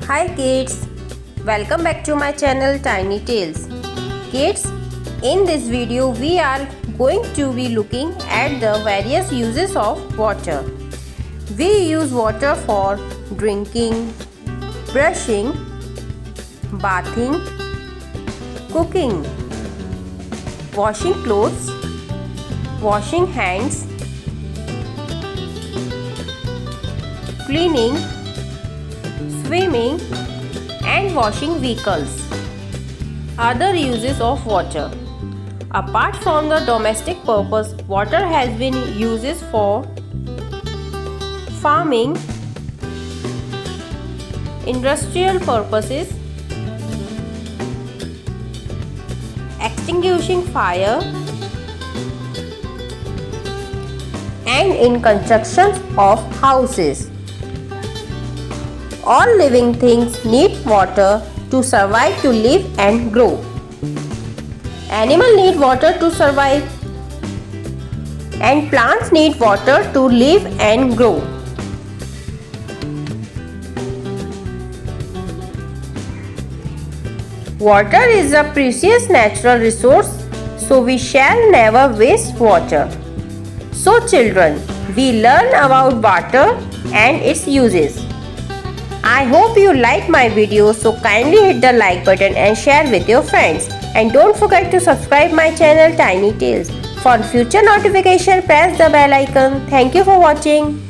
Hi kids, welcome back to my channel Tiny Tales. Kids, in this video we are going to be looking at the various uses of water. We use water for drinking, brushing, bathing, cooking, washing clothes, washing hands, cleaning, swimming and washing vehicles. Other uses of water. Apart from the domestic purpose, water has been uses for farming, industrial purposes, extinguishing fire, and in construction of houses. All living things need water to survive, to live and grow. Animals need water to survive and plants need water to live and grow. Water is a precious natural resource, so we shall never waste water. So children, we learn about water and its uses. I hope you like my video, so kindly hit the like button and share with your friends. And don't forget to subscribe my channel Tiny Tales. For future notification, press the bell icon. Thank you for watching.